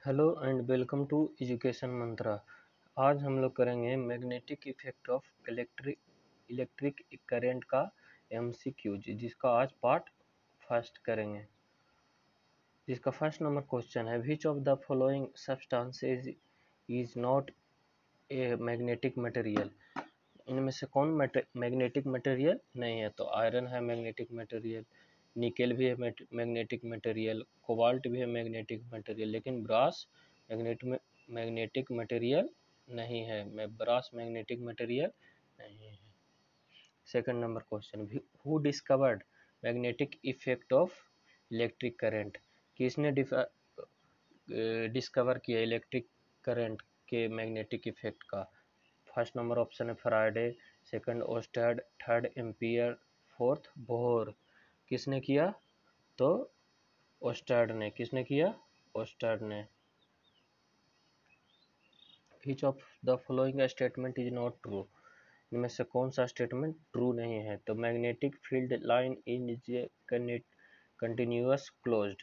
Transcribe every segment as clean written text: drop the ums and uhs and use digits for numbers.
Hello and welcome to education Mantra. आज हम लोग करेंगे magnetic effect of electric current का एमसीक्यू, जिसका आज पार्ट फर्स्ट करेंगे। जिसका फर्स्ट नंबर क्वेश्चन है, विच of the following substances is not a magnetic material. इनमें से कौन मैग्नेटिक मटेरियल नहीं है? तो आयरन है मैग्नेटिक मटेरियल, निकेल भी है मैग्नेटिक मटेरियल, कोबाल्ट भी है मैग्नेटिक मटेरियल, लेकिन ब्रास मैग्नेटिक मटेरियल नहीं है। ब्रास मैग्नेटिक मटेरियल नहीं है। Second number question, who discovered magnetic effect of electric current. किसने डिस्कवर किया इलेक्ट्रिक करंट के मैग्नेटिक इफेक्ट का? फर्स्ट नंबर ऑप्शन है Faraday, second ousted, third ampere, fourth Bohr. किसने किया? तो ओस्टेड ने। किसने किया? ओस्टेड ने। विच of the following statement is not true. इनमें से कौन सा स्टेटमेंट ट्रू नहीं है? तो magnetic field line is continuous closed.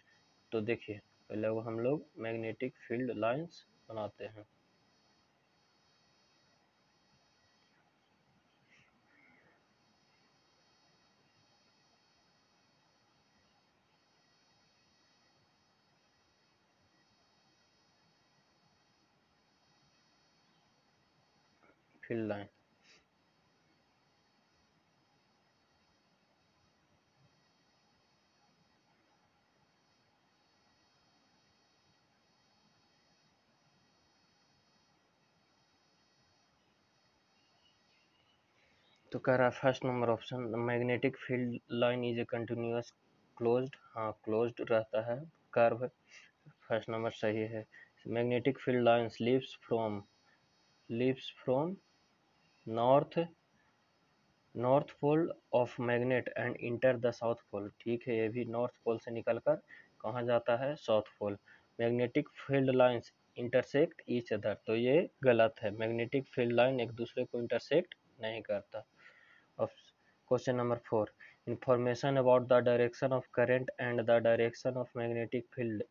तो देखिए, पहले हम लोग मैग्नेटिक फील्ड लाइंस बनाते हैं। फील्ड लाइन तो कह रहा है first number option, magnetic field line is a continuous closed. हाँ, क्लोज्ड रहता है कर्व। फर्स्ट नंबर सही है। Magnetic field lines leaves from north pole of magnet and enter the south pole. ठीक है, ये भी नॉर्थ पोल से निकलकर कहाँ जाता है? South pole. Magnetic field lines intersect each other. तो ये गलत है, मैग्नेटिक फील्ड लाइन एक दूसरे को इंटरसेक्ट नहीं करता। Question number 4. Information about the direction of current and the direction of magnetic field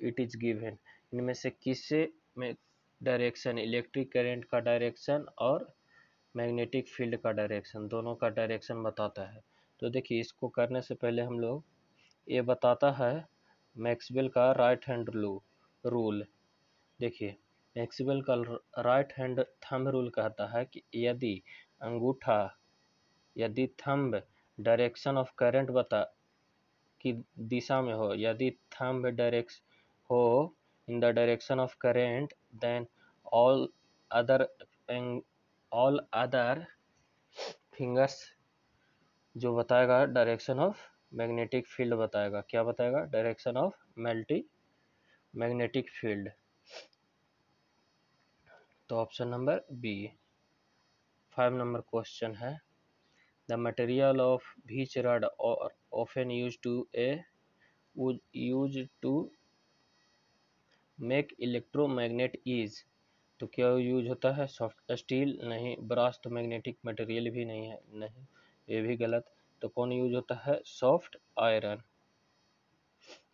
it is given. इनमें से किससे में डायरेक्शन, इलेक्ट्रिक करंट का डायरेक्शन और मैग्नेटिक फील्ड का डायरेक्शन, दोनों का डायरेक्शन बताता है। तो देखिए, इसको करने से पहले हम लोग ये बताता है मैक्सवेल का राइट हैंड रूल। देखिए, मैक्सवेल का राइट हैंड थंब रूल कहता है कि यदि थंब डायरेक्शन ऑफ करंट की दिशा में हो, यदि थंब डायरेक्शन हो in the direction of current, then all other all other fingers जो बताएगा डायरेक्शन ऑफ मैग्नेटिक फील्ड बताएगा। क्या बताएगा? Direction of magnetic field. तो option number B. 5 number question है, the material of which rod often use to make electromagnet is. तो क्या use होता है? सॉफ्ट स्टील नहीं, ब्रास तो मैग्नेटिक मटेरियल भी नहीं है, नहीं, ये भी गलत। तो कौन यूज होता है? Soft iron.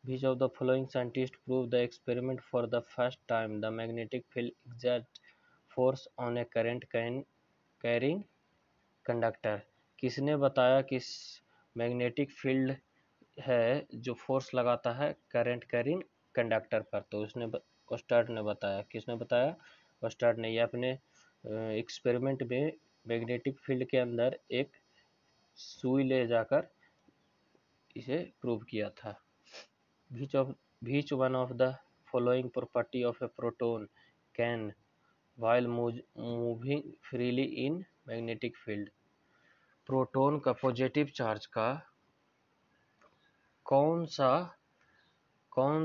Which of the following scientists proved the experiment for the first time? The magnetic field exerts force on a current carrying conductor. किसने बताया कि मैग्नेटिक फील्ड है जो फोर्स लगाता है करंट कैरिंग कंडक्टर पर? तो ओस्टार्ड ने बताया। किसने बताया? ओस्टार्ड ने। ये अपने एक्सपेरिमेंट में मैग्नेटिक फील्ड के अंदर एक सुई ले जाकर इसे प्रूव किया था। Which one of the following property of a proton can while moving freely in magnetic field? Proton का पॉजिटिव चार्ज का कौन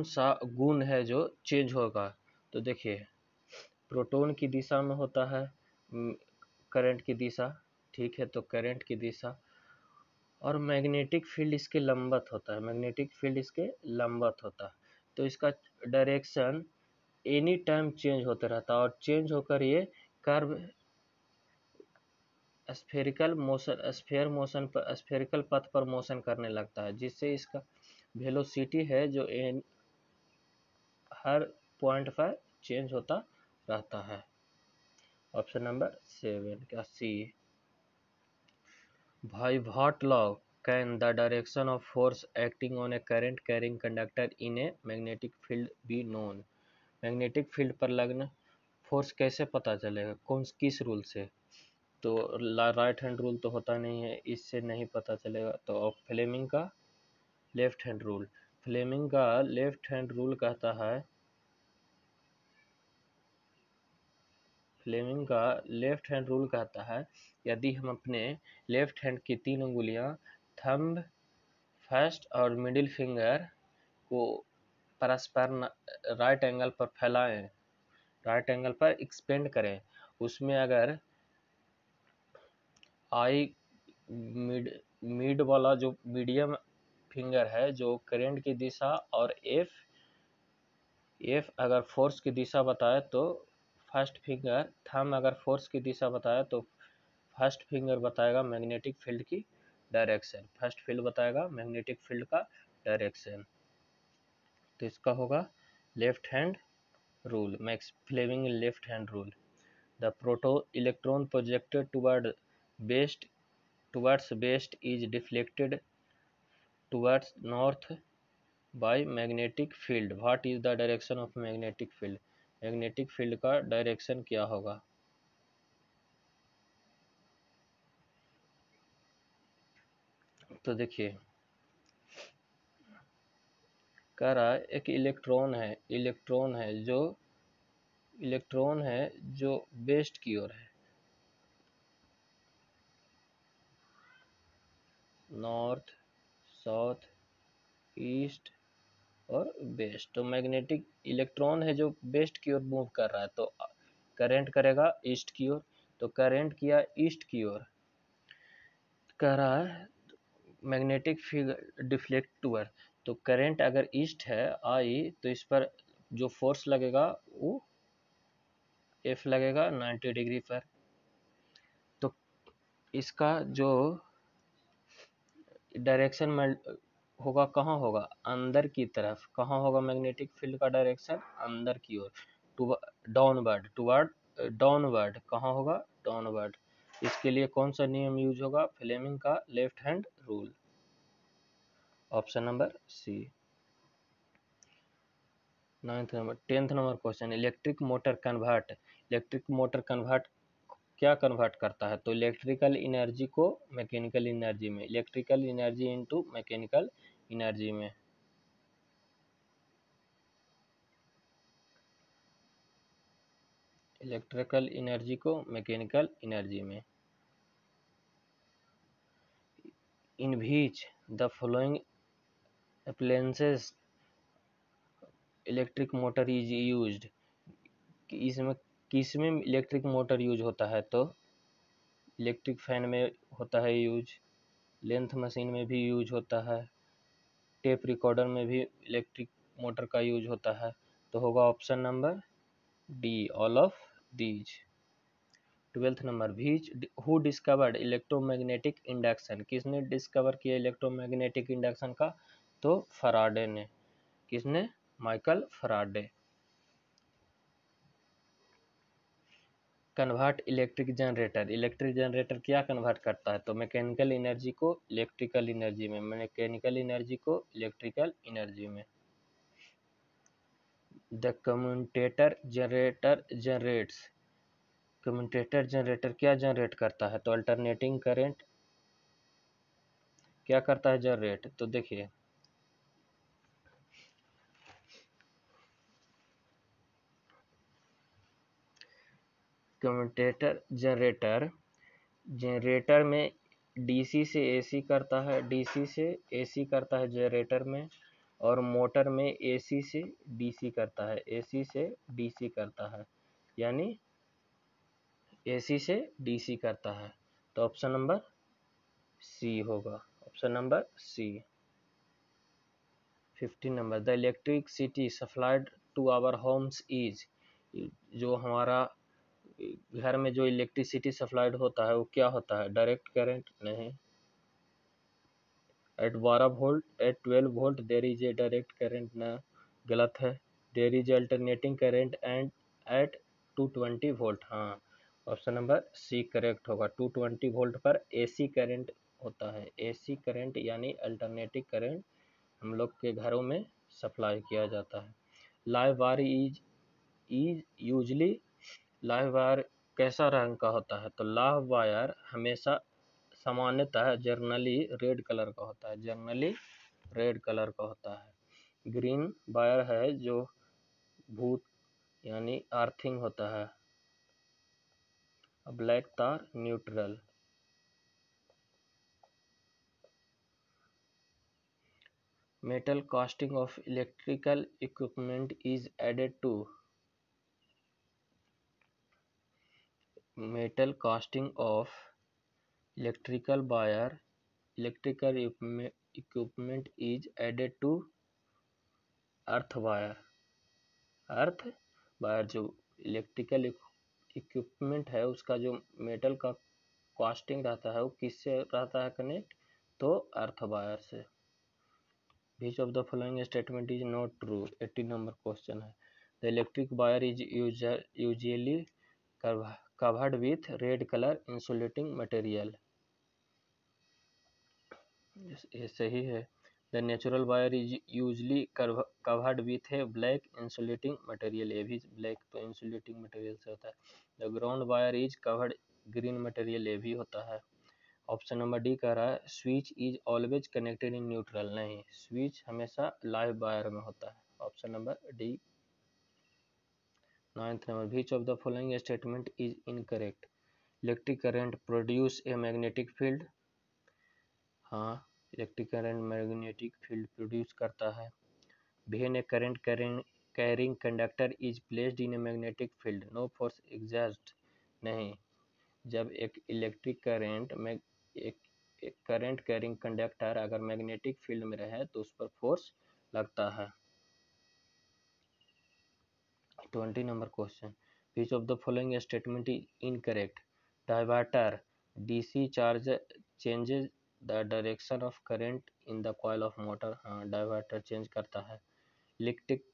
सा गुण है जो चेंज होगा? तो देखिए, प्रोटॉन की दिशा में होता है करंट की दिशा। ठीक है, तो करंट की दिशा, और मैग्नेटिक फील्ड इसके लंबवत होता है। मैग्नेटिक फील्ड इसके लंबवत होता है, तो इसका डायरेक्शन एनी टाइम चेंज होता रहता है, और चेंज होकर ये कर्व स्फेरिकल पथ पर मोशन करने लगता है, जिससे इसका वेलोसिटी है जो इन हर पॉइंट पर चेंज होता रहता है। ऑप्शन नंबर 7 क्या सी। By what law can the direction of force acting on a current carrying conductor in a magnetic field be known? Magnetic field पर लगना फोर्स कैसे पता चलेगा, किस रूल से? तो राइट हैंड रूल तो होता नहीं है, इससे नहीं पता चलेगा। तो फ्लेमिंग का लेफ्ट हैंड रूल, फ्लेमिंग का लेफ्ट हैंड रूल कहता है, फ्लेमिंग का लेफ्ट हैंड रूल कहता है यदि हम अपने लेफ्ट हैंड की 3 उंगलियां थंब, फर्स्ट और मिडिल फिंगर को परस्पर राइट एंगल पर फैलाएं, राइट एंगल पर एक्सपेंड करें, उसमें अगर आई मिड वाला जो मीडियम फिंगर है जो करंट की दिशा और एफ अगर फोर्स की दिशा बताए तो फर्स्ट फिंगर, थंब अगर फोर्स की दिशा बताए तो फर्स्ट फिंगर बताएगा मैग्नेटिक फील्ड की डायरेक्शन, फर्स्ट फील्ड बताएगा मैग्नेटिक फील्ड का डायरेक्शन। तो इसका होगा left hand rule, Max Fleming left hand rule. The proto electron projected towards west is deflected towards north by magnetic field. What is the direction of magnetic field? Magnetic field का direction क्या होगा? तो देखिए कह रहा है एक electron है जो वेस्ट की ओर है, नॉर्थ, साउथ, ईस्ट और वेस्ट। तो मैग्नेटिक इलेक्ट्रॉन है जो वेस्ट की ओर मूव कर रहा है, तो करंट करेगा ईस्ट की ओर, तो करंट किया ईस्ट की ओर, कह रहा है मैग्नेटिक फील्ड डिफ्लेक्ट टूअर्ड, तो करंट अगर ईस्ट है आई तो इस पर जो फोर्स लगेगा वो एफ लगेगा 90 डिग्री पर। तो इसका जो डायरेक्शन होगा कहाँ होगा? अंदर की तरफ। कहाँ होगा मैग्नेटिक फील्ड का डायरेक्शन? अंदर की ओर, डाउनवर्ड, टुवर्ड, डाउनवर्ड। कहाँ होगा? डाउनवर्ड। इसके लिए कौन सा नियम यूज होगा? फ्लेमिंग का left hand rule. Option number C. 10th number question, electric motor convert क्या कन्वर्ट करता है? तो इलेक्ट्रिकल एनर्जी को मैकेनिकल एनर्जी में, electrical energy into mechanical energy में। इलेक्ट्रिकल एनर्जी को मैकेनिकल एनर्जी में। In which the following appliances electric motor is used, इसमें किसमें इलेक्ट्रिक मोटर यूज होता है? तो इलेक्ट्रिक फैन में होता है यूज, लेंथ मशीन में भी यूज होता है, टेप रिकॉर्डर में भी इलेक्ट्रिक मोटर का यूज होता है। तो होगा option number D, all of these. 12th number, which who discovered electromagnetic induction, किसने डिस्कवर किया इलेक्ट्रोमैग्नेटिक इंडक्शन का? तो फराडे ने। किसने? Michael Faraday. Convert electric generator क्या कन्वर्ट करता है? तो मैकेनिकल एनर्जी को इलेक्ट्रिकल एनर्जी में, मैकेनिकल एनर्जी को इलेक्ट्रिकल एनर्जी में। द कम्यूटेटर जनरेटर क्या जनरेट करता है? तो अल्टरनेटिंग करंट क्या करता है? जनरेट। तो देखिए कम्यूटेटर जनरेटर में डीसी से एसी करता है, डीसी से एसी करता है जनरेटर में, और मोटर में एसी से डीसी करता है, एसी से डीसी करता है, यानी एसी से डीसी करता है। तो ऑप्शन नंबर सी होगा, option number C. 15 number, the electricity supplied to our homes is, जो हमारा घर में जो इलेक्ट्रिसिटी सप्लाइड होता है वो क्या होता है? डायरेक्ट करंट नहीं, at 12 volt, at 12 volt there is a direct current, ना, गलत है। There is alternating current and at 220 volt, हाँ, ऑप्शन नंबर सी करेक्ट होगा। 220 वोल्ट पर एसी करंट होता है। एसी करंट यानी अल्टरनेटिंग करंट हम लोग के घरों में सप्लाई किया जाता है। Live wire is usually, live wire कैसा रंग का होता है? तो लाइव वायर हमेशा सामान्यतः जर्नली रेड कलर का होता है, जर्नली रेड कलर का होता है। ग्रीन वायर है जो भूत यानी अर्थिंग होता है। ब्लैक तार neutral. Metal casting of electrical equipment is added to, metal casting of electrical wire, electrical equipment is added to earth wire, earth wire जो इलेक्ट्रिकल इक्विपमेंट है उसका जो मेटल का कास्टिंग रहता है वो किससे रहता है कनेक्ट? तो अर्थ वायर से। Which of the following statement is not true? 80 number question है। The electric wire is usually covered with red color insulating material, ये सही है। The natural wire is usually covered with a black insulating material, ये भी black तो insulating material से होता है। The ground wire is covered green material, ये भी होता है। ऑप्शन नंबर डी कह रहा है switch is always connected in neutral, नहीं, स्विच हमेशा लाइव वायर में होता है। Option number D. 9th number, which of the following statement is incorrect? Electric current produce a magnetic field, हाँ, electric current magnetic field produce करता है। When a current carrying conductor is placed in a magnetic field no force exert, नहीं, जब एक electric current में एक current carrying conductor अगर magnetic field में रहे तो उस पर फोर्स लगता है। 20 number question, which of the following statement is incorrect? Diverter DC charge changes the direction of current in the coil of motor, हाँ, डाइवर्टर चेंज करता है। Electric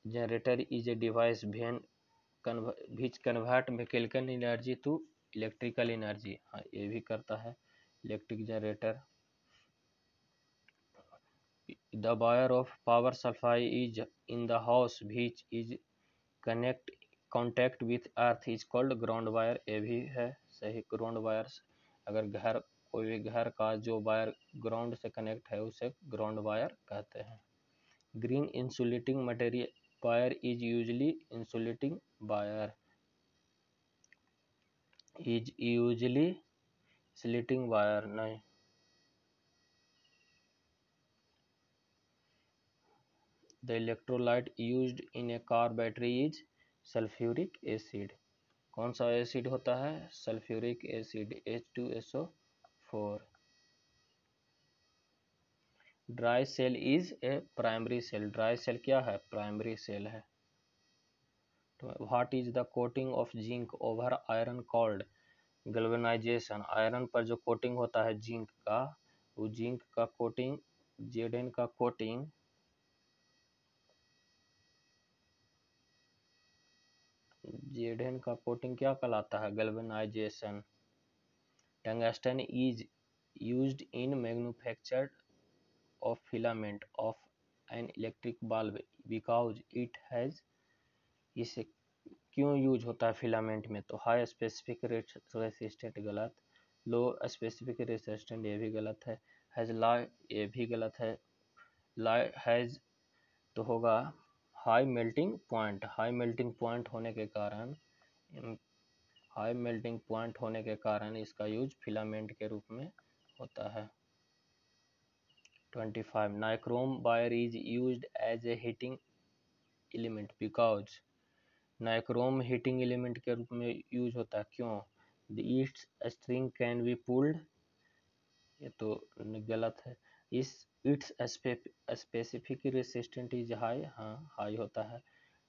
generator is a device which convert mechanical energy to electrical energy, हाँ, ये भी करता है electric generator. The wire of power supply is in the house which is contact with earth is called ground wire, ये भी है सही। Ground wire अगर घर, कोई भी घर का जो वायर ग्राउंड से कनेक्ट है उसे ग्राउंड वायर कहते हैं। Green insulating material wire is usually insulating wire, is usually insulating wire, नहीं। The electrolyte used in a car battery is sulphuric acid, कौन सा एसिड होता है? Sulphuric acid H2SO4। Dry cell is a primary cell, dry cell क्या है? Primary cell है। What is the coating of zinc over iron called? Galvanisation, iron पर जो coating होता है जिंक का, वो जिंक का कोटिंग, Zn का कोटिंग, Zn का कोटिंग क्या कहलाता है? Galvanisation. Tungsten is used in manufacture of filament of an electric bulb because it has, इसे क्यों यूज होता है फिलामेंट में? तो हाई स्पेसिफिक रेसिस्टेंट, गलत। लो स्पेसिफिक रेसिस्टेंट, ये भी गलत है। हैज ला, ये भी गलत है। ला हैज तो होगा high melting point, high melting point होने के कारण, हाई मेल्टिंग पॉइंट होने के कारण इसका यूज फिलामेंट के रूप में होता है। 25 nichrome wire is used as a heating element because, nichrome heating element के रूप में यूज होता है, क्यों? The east string can be pulled, ये तो गलत है। इस its specific resistant is high, हाँ, हाई होता है।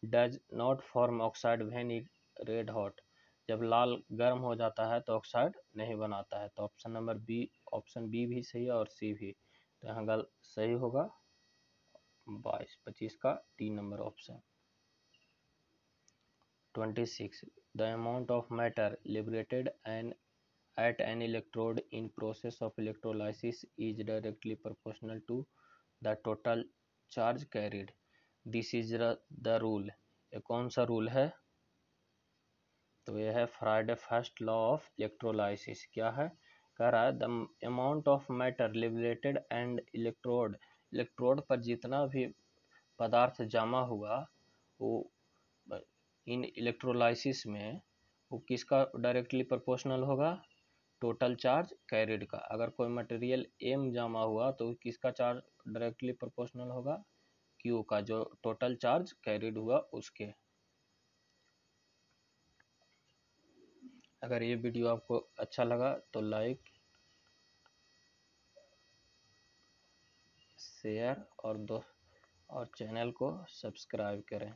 Does not form oxide when it red hot, जब लाल गर्म हो जाता है तो ऑक्साइड नहीं बनाता है। तो option number B, option B भी सही है और सी भी। तो यहाँ सही होगा 22, 25 का 3 number option. 26. The amount of matter liberated at an electrode in process of electrolysis is directly proportional to the total charge carried. This is the rule. ये कौन सा रूल है? तो यह है Friday first law of electrolysis. क्या है? कह रहा है the amount of matter liberated and electrode पर जितना भी पदार्थ जमा हुआ वो इन इलेक्ट्रोलाइसिस में वो किसका डायरेक्टली प्रोपोर्शनल होगा? टोटल चार्ज कैरिड का। अगर कोई मटेरियल एम जमा हुआ तो किसका चार्ज डायरेक्टली प्रोपोर्शनल होगा? क्यू का, जो टोटल चार्ज कैरिड हुआ उसके। अगर ये वीडियो आपको अच्छा लगा तो लाइक, शेयर और चैनल को सब्सक्राइब करें।